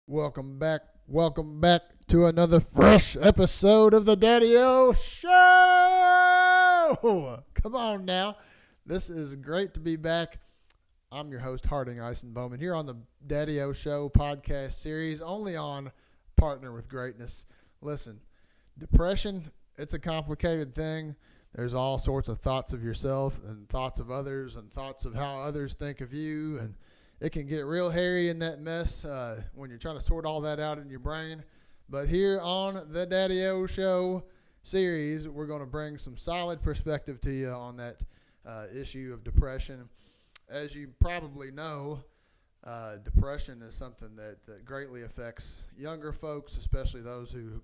Welcome back. Welcome back to another fresh episode of the Daddio Show. Come on now. This is great to be back. I'm your host, Harding Ison-Bowman, here on the Daddio Show podcast series, only on Partner with Greatness. Listen, depression, it's a complicated thing. There's all sorts of thoughts of yourself and thoughts of others and thoughts of how others think of you, and it can get real hairy in that mess when you're trying to sort all that out in your brain. But here on the Daddio Show series, we're going to bring some solid perspective to you on that issue of depression. As you probably know, depression is something that greatly affects younger folks, especially those who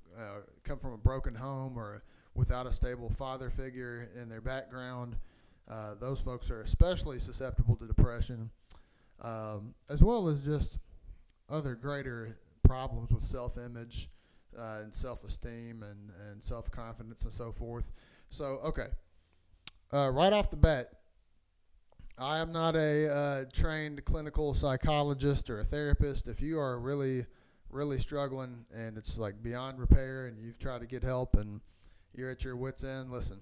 come from a broken home or without a stable father figure in their background. Those folks are especially susceptible to depression. As well as just other greater problems with self-image and self-esteem and self-confidence and so forth. So, okay, right off the bat, I am not a trained clinical psychologist or a therapist. If you are really, really struggling and it's like beyond repair and you've tried to get help and you're at your wit's end, listen.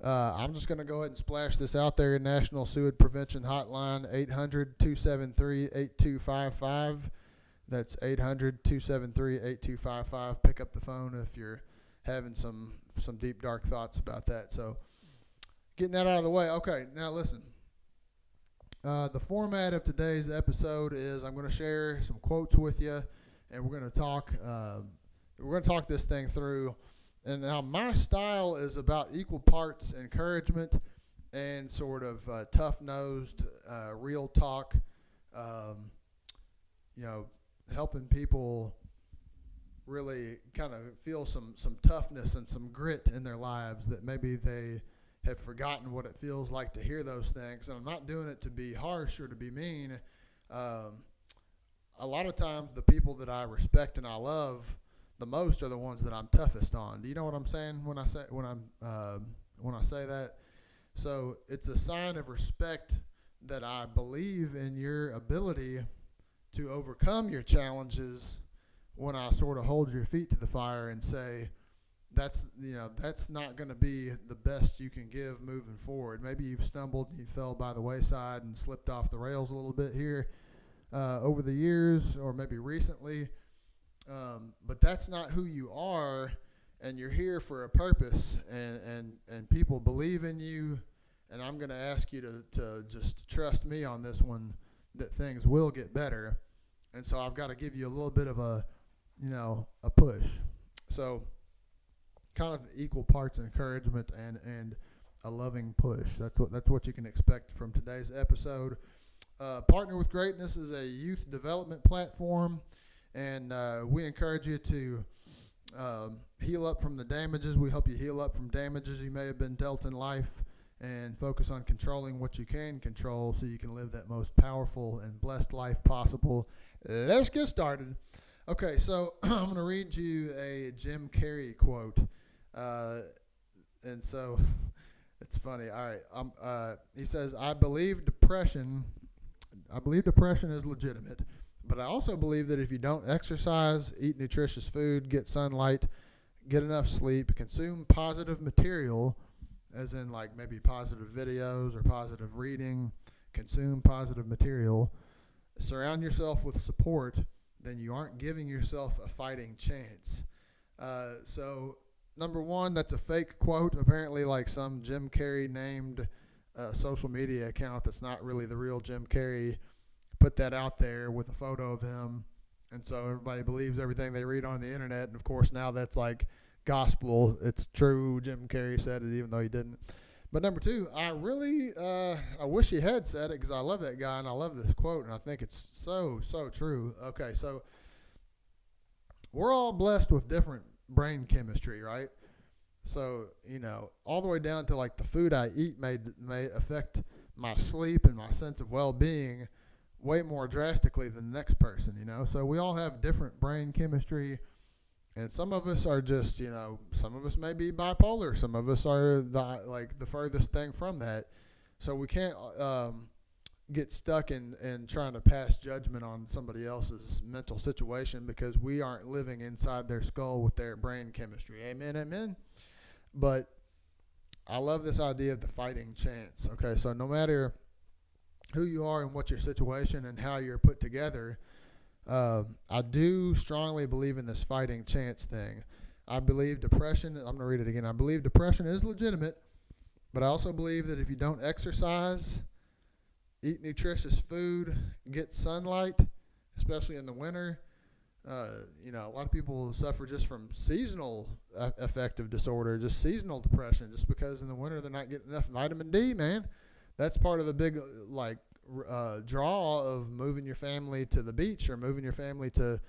I'm just going to go ahead and splash this out there. National Suicide Prevention Hotline, 800-273-8255. That's 800-273-8255. Pick up the phone if you're having some deep, dark thoughts about that. So getting that out of the way. Okay, now listen. The format of today's episode is I'm going to share some quotes with you, and we're going to talk this thing through. And now my style is about equal parts encouragement and sort of tough-nosed, real talk, helping people really kind of feel some toughness and some grit in their lives that maybe they have forgotten what it feels like to hear those things. And I'm not doing it to be harsh or to be mean. A lot of times the people that I respect and I love the most are the ones that I'm toughest on. Do you know what I'm saying when I say that? So it's a sign of respect that I believe in your ability to overcome your challenges when I sort of hold your feet to the fire and say that's not going to be the best you can give moving forward. Maybe you've stumbled, you fell by the wayside and slipped off the rails a little bit here over the years or maybe recently. But that's not who you are, and you're here for a purpose, and people believe in you, and I'm going to ask you to just trust me on this one, that things will get better. And so I've got to give you a little bit of a push. So kind of equal parts encouragement and a loving push. That's what you can expect from today's episode. Partner with Greatness is a youth development platform. And we encourage you to heal up from the damages. We help you heal up from damages you may have been dealt in life and focus on controlling what you can control so you can live that most powerful and blessed life possible. Let's get started. Okay, so I'm going to read you a Jim Carrey quote. And so it's funny. All right. He says, I believe depression is legitimate. But I also believe that if you don't exercise, eat nutritious food, get sunlight, get enough sleep, consume positive material, as in like maybe positive videos or positive reading, consume positive material, surround yourself with support, then you aren't giving yourself a fighting chance. So, number one, that's a fake quote. Apparently like some Jim Carrey named social media account that's not really the real Jim Carrey put that out there with a photo of him, and so everybody believes everything they read on the internet, and of course now that's like gospel. It's true. Jim Carrey said it even though he didn't. But number two, I really I wish he had said it because I love that guy and I love this quote and I think it's so true. Okay, so we're all blessed with different brain chemistry, right? So all the way down to like the food I eat may affect my sleep and my sense of well-being way more drastically than the next person, So we all have different brain chemistry, and some of us are just, some of us may be bipolar. Some of us are the furthest thing from that. So we can't, get stuck in trying to pass judgment on somebody else's mental situation because we aren't living inside their skull with their brain chemistry. Amen, amen. But I love this idea of the fighting chance. Okay, so no matter who you are and what your situation and how you're put together, I do strongly believe in this fighting chance thing. I believe depression, I'm going to read it again. I believe depression is legitimate, but I also believe that if you don't exercise, eat nutritious food, get sunlight, especially in the winter, a lot of people suffer just from seasonal affective disorder, just seasonal depression, just because in the winter they're not getting enough vitamin D, man. That's part of the big, draw of moving your family to the beach or moving your family to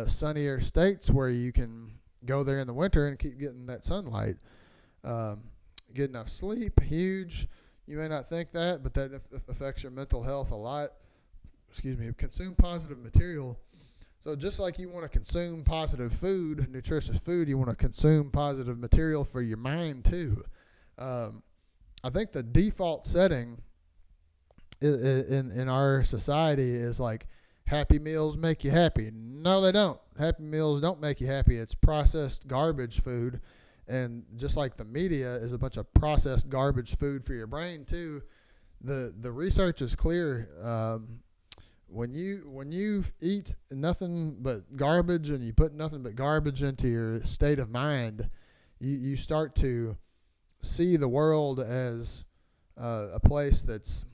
sunnier states where you can go there in the winter and keep getting that sunlight. Get enough sleep, huge. You may not think that, but that affects your mental health a lot. Consume positive material. So just like you want to consume positive food, nutritious food, you want to consume positive material for your mind too. I think the default setting in our society is like happy meals make you happy. No, they don't. Happy meals don't make you happy. It's processed garbage food. And just like the media is a bunch of processed garbage food for your brain too, the research is clear. When you eat nothing but garbage and you put nothing but garbage into your state of mind, you start to see the world as a place that's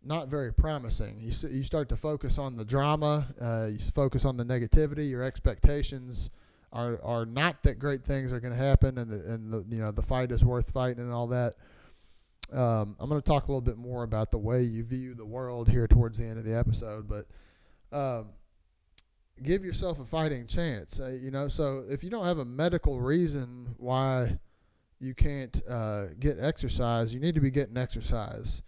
not very promising. You start to focus on the drama. You focus on the negativity. Your expectations are not that great things are going to happen, and the fight is worth fighting and all that. I'm going to talk a little bit more about the way you view the world here towards the end of the episode, but give yourself a fighting chance. So if you don't have a medical reason why you can't get exercise, you need to be getting exercise.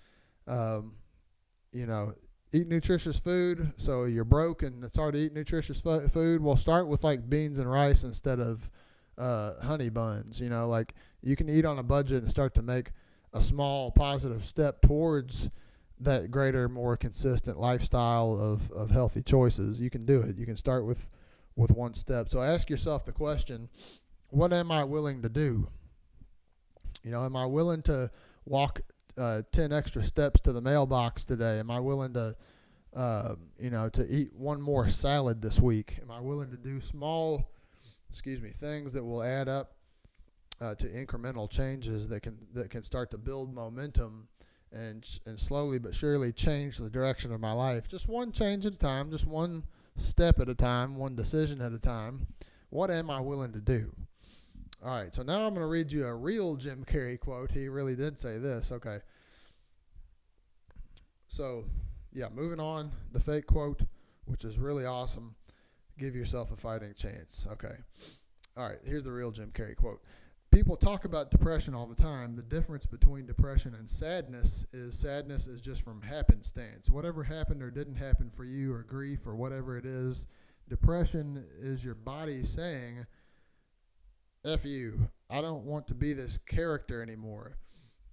Eat nutritious food. So you're broke and it's hard to eat nutritious food. Well, start with like beans and rice instead of honey buns. You can eat on a budget and start to make a small positive step towards that greater, more consistent lifestyle of healthy choices. You can do it. You can start with one step. So ask yourself the question, what am I willing to do? Am I willing to walk 10 extra steps to the mailbox today? Am I willing to eat one more salad this week? Am I willing to do small, things that will add up to incremental changes that can start to build momentum and slowly but surely change the direction of my life? Just one change at a time, just one step at a time, one decision at a time. What am I willing to do? All right, so now I'm going to read you a real Jim Carrey quote. He really did say this. Okay. So, moving on, the fake quote, which is really awesome. Give yourself a fighting chance. Okay. All right, here's the real Jim Carrey quote. People talk about depression all the time. The difference between depression and sadness is just from happenstance. Whatever happened or didn't happen for you, or grief or whatever it is, depression is your body saying, F you, I don't want to be this character anymore.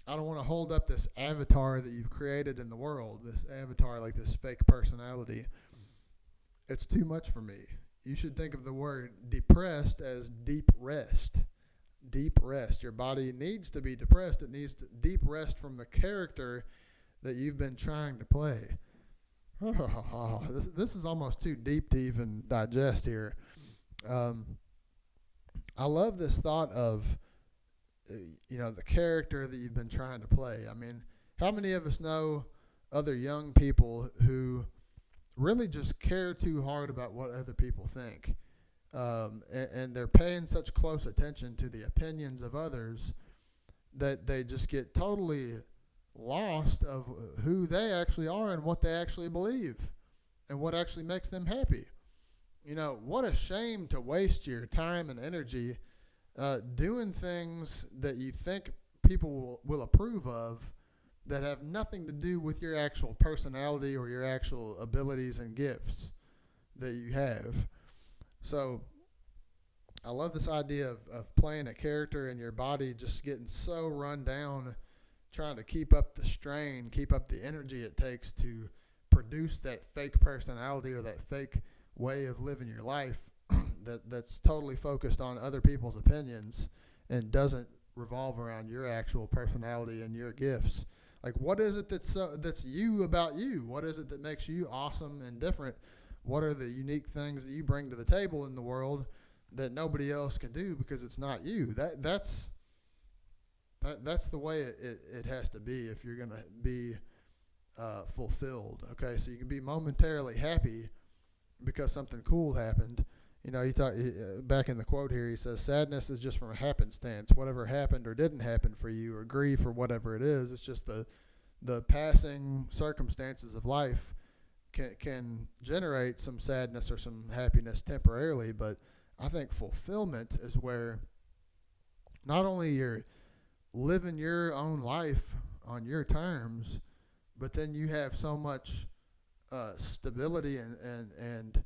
I don't want to hold up this avatar that you've created in the world, this avatar, like this fake personality. It's too much for me. You should think of the word depressed as deep rest. Deep rest. Your body needs to be depressed. It needs deep rest from the character that you've been trying to play. This is almost too deep to even digest here. I love this thought of, the character that you've been trying to play. I mean, how many of us know other young people who really just care too hard about what other people think? And they're paying such close attention to the opinions of others that they just get totally lost of who they actually are and what they actually believe and what actually makes them happy. What a shame to waste your time and energy doing things that you think people will approve of that have nothing to do with your actual personality or your actual abilities and gifts that you have. So I love this idea of playing a character and your body just getting so run down trying to keep up the strain, keep up the energy it takes to produce that fake personality or that fake way of living your life that's totally focused on other people's opinions and doesn't revolve around your actual personality and your gifts. Like, what is it that's you about you? What is it that makes you awesome and different? What are the unique things that you bring to the table in the world that nobody else can do because it's not you? That's the way it has to be if you're going to be fulfilled. Okay, so you can be momentarily happy because something cool happened. You know, back in the quote here, he says, sadness is just from a happenstance. Whatever happened or didn't happen for you, or grief or whatever it is, it's just the passing circumstances of life can generate some sadness or some happiness temporarily. But I think fulfillment is where not only you're living your own life on your terms, but then you have so much stability and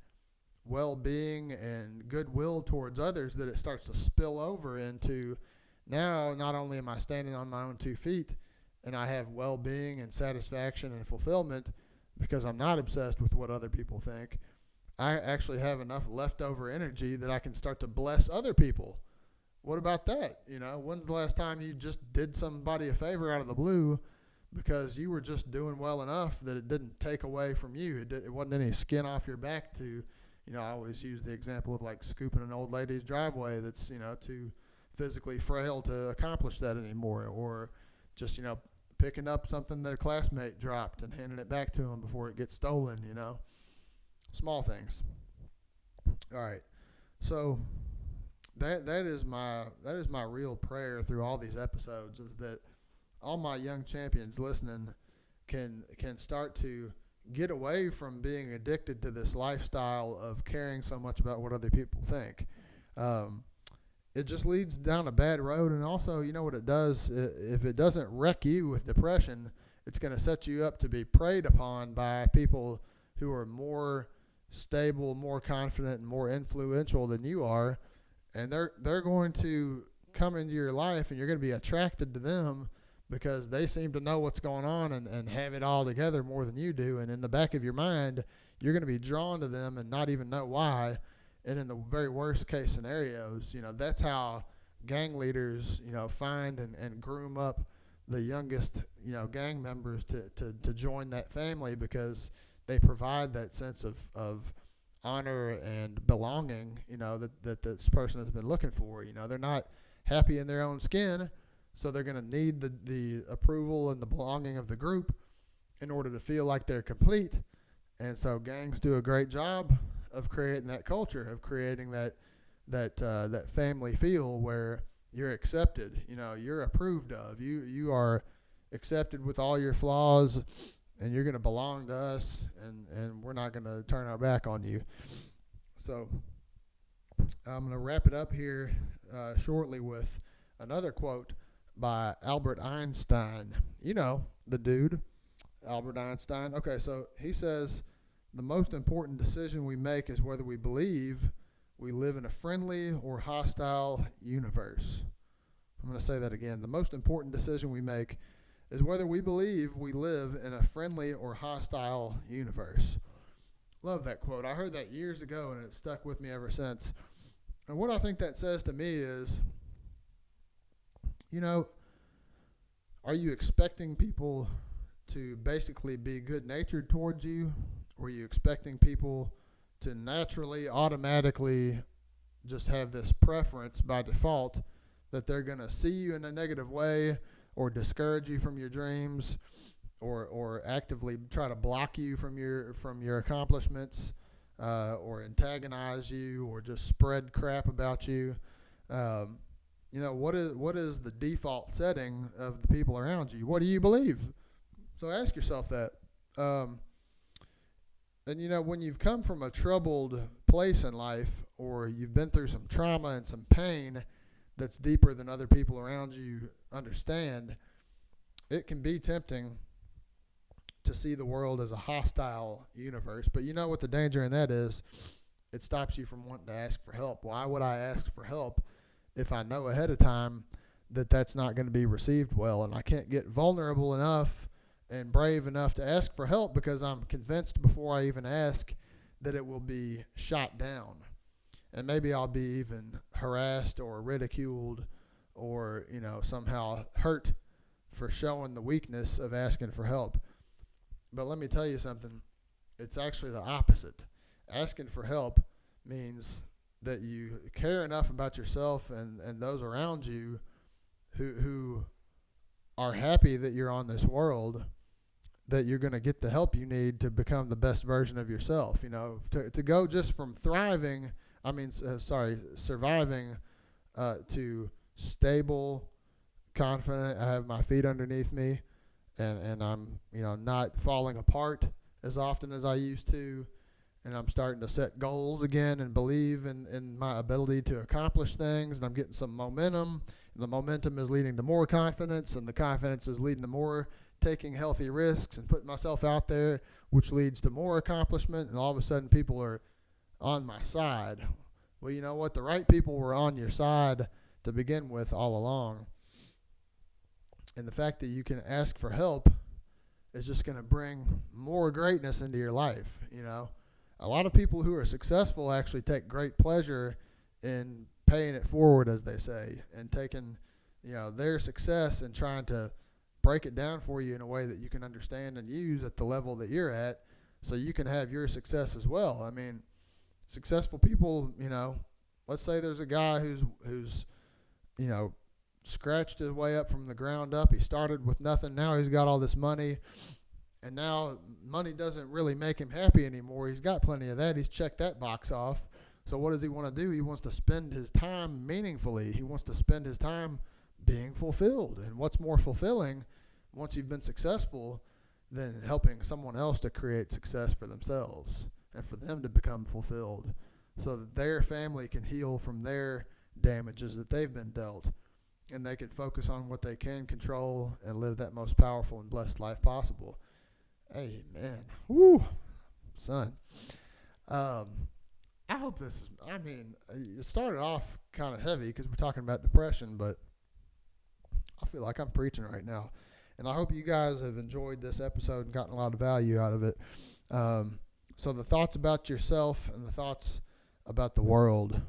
well-being and goodwill towards others that it starts to spill over into, now not only am I standing on my own 2 feet and I have well-being and satisfaction and fulfillment because I'm not obsessed with what other people think, I actually have enough leftover energy that I can start to bless other people. What about that? You know, when's the last time you just did somebody a favor out of the blue because you were just doing well enough that it didn't take away from you? It wasn't any skin off your back to, you know, I always use the example of like scooping an old lady's driveway that's, you know, too physically frail to accomplish that anymore, or just, you know, picking up something that a classmate dropped and handing it back to them before it gets stolen, you know. Small things. All right. So that is my real prayer through all these episodes, is that all my young champions listening can start to get away from being addicted to this lifestyle of caring so much about what other people think. It just leads down a bad road, and also, you know what it does? If it doesn't wreck you with depression, it's going to set you up to be preyed upon by people who are more stable, more confident, and more influential than you are, and they're going to come into your life, and you're going to be attracted to them because they seem to know what's going on and have it all together more than you do. And in the back of your mind, you're going to be drawn to them and not even know why. And in the very worst case scenarios, you know, that's how gang leaders, you know, find and groom up the youngest, you know, gang members to join that family, because they provide that sense of honor and belonging, you know, that this person has been looking for. You know, they're not happy in their own skin, so they're going to need the approval and the belonging of the group in order to feel like they're complete. And so gangs do a great job of creating that culture, of creating that family feel where you're accepted, you know, you're approved of, you are accepted with all your flaws, and you're going to belong to us, and we're not going to turn our back on you. So I'm going to wrap it up here shortly with another quote by Albert Einstein. You know, the dude, Albert Einstein. Okay, so he says, the most important decision we make is whether we believe we live in a friendly or hostile universe. I'm going to say that again. The most important decision we make is whether we believe we live in a friendly or hostile universe. Love that quote. I heard that years ago, and it stuck with me ever since. And what I think that says to me is, you know, are you expecting people to basically be good-natured towards you? Or are you expecting people to naturally, automatically just have this preference by default that they're going to see you in a negative way, or discourage you from your dreams, or actively try to block you from your accomplishments, or antagonize you, or just spread crap about you? You know, what is the default setting of the people around you? What do you believe? So ask yourself that. And, you know, when you've come from a troubled place in life, or you've been through some trauma and some pain that's deeper than other people around you understand, it can be tempting to see the world as a hostile universe. But you know what the danger in that is? It stops you from wanting to ask for help. Why would I ask for help if I know ahead of time that that's not going to be received well. And I can't get vulnerable enough and brave enough to ask for help because I'm convinced before I even ask that it will be shot down. And maybe I'll be even harassed or ridiculed or, somehow hurt for showing the weakness of asking for help. But let me tell you something. It's actually the opposite. Asking for help means that you care enough about yourself and those around you who are happy that you're on this world, that you're going to get the help you need to become the best version of yourself. To go just from surviving to stable, confident, I have my feet underneath me, and I'm, not falling apart as often as I used to, and I'm starting to set goals again and believe in my ability to accomplish things, and I'm getting some momentum, and the momentum is leading to more confidence, and the confidence is leading to more taking healthy risks and putting myself out there, which leads to more accomplishment, and all of a sudden people are on my side. Well, you know what? The right people were on your side to begin with all along. And the fact that you can ask for help is just going to bring more greatness into your life. A lot of people who are successful actually take great pleasure in paying it forward, as they say, and taking, their success and trying to break it down for you in a way that you can understand and use at the level that you're at, so you can have your success as well. I mean, successful people, let's say there's a guy who's scratched his way up from the ground up. He started with nothing. Now he's got all this money, and now money doesn't really make him happy anymore. He's got plenty of that. He's checked that box off. So what does he want to do? He wants to spend his time meaningfully. He wants to spend his time being fulfilled. And what's more fulfilling once you've been successful than helping someone else to create success for themselves and for them to become fulfilled so that their family can heal from their damages that they've been dealt, and they can focus on what they can control and live that most powerful and blessed life possible. Amen. Woo, son. I hope this is, it started off kind of heavy because we're talking about depression, but I feel like I'm preaching right now. And I hope you guys have enjoyed this episode and gotten a lot of value out of it. So the thoughts about yourself and the thoughts about the world.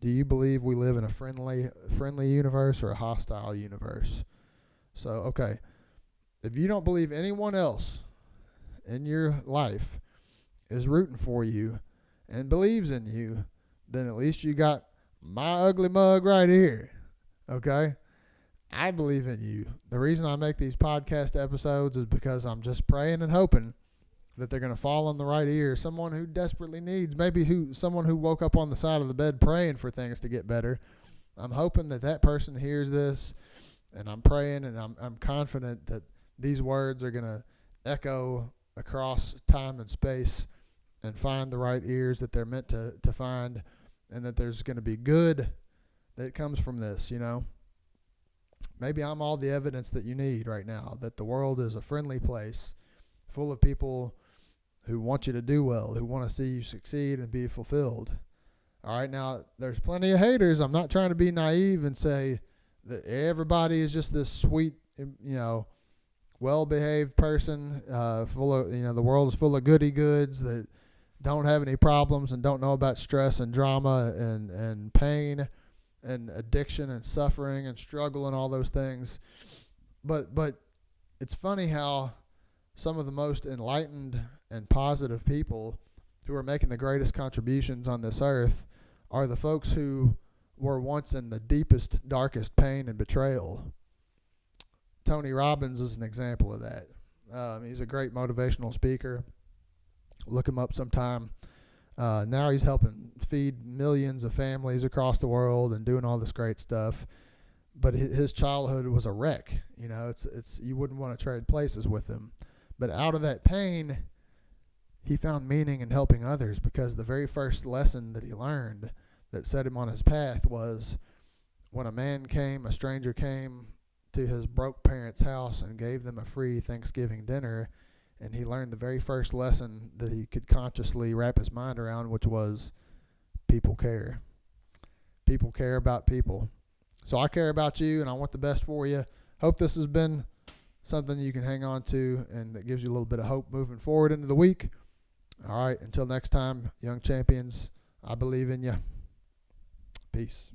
Do you believe we live in a friendly universe or a hostile universe? So, okay, if you don't believe anyone else in your life is rooting for you and believes in you, then at least you got my ugly mug right here, okay? I believe in you. The reason I make these podcast episodes is because I'm just praying and hoping that they're going to fall on the right ear. Someone who desperately needs, someone who woke up on the side of the bed praying for things to get better. I'm hoping that person hears this, and I'm praying, and I'm confident that these words are going to echo across time and space and find the right ears that they're meant to find, and that there's going to be good that comes from this, Maybe I'm all the evidence that you need right now, that the world is a friendly place full of people who want you to do well, who want to see you succeed and be fulfilled. All right, now, there's plenty of haters. I'm not trying to be naive and say that everybody is just this sweet, well-behaved person, full of, the world is full of goody goods that don't have any problems and don't know about stress and drama and pain and addiction and suffering and struggle and all those things. But it's funny how some of the most enlightened and positive people who are making the greatest contributions on this earth are the folks who were once in the deepest, darkest pain and betrayal. Tony Robbins is an example of that. He's a great motivational speaker. Look him up sometime. Now he's helping feed millions of families across the world and doing all this great stuff. But his childhood was a wreck. It's you wouldn't want to trade places with him. But out of that pain, he found meaning in helping others, because the very first lesson that he learned that set him on his path was when a stranger came to his broke parents' house and gave them a free Thanksgiving dinner, and he learned the very first lesson that he could consciously wrap his mind around, which was people care. People care about people. So I care about you, and I want the best for you. Hope this has been something you can hang on to and that gives you a little bit of hope moving forward into the week. All right, until next time, young champions, I believe in you. Peace.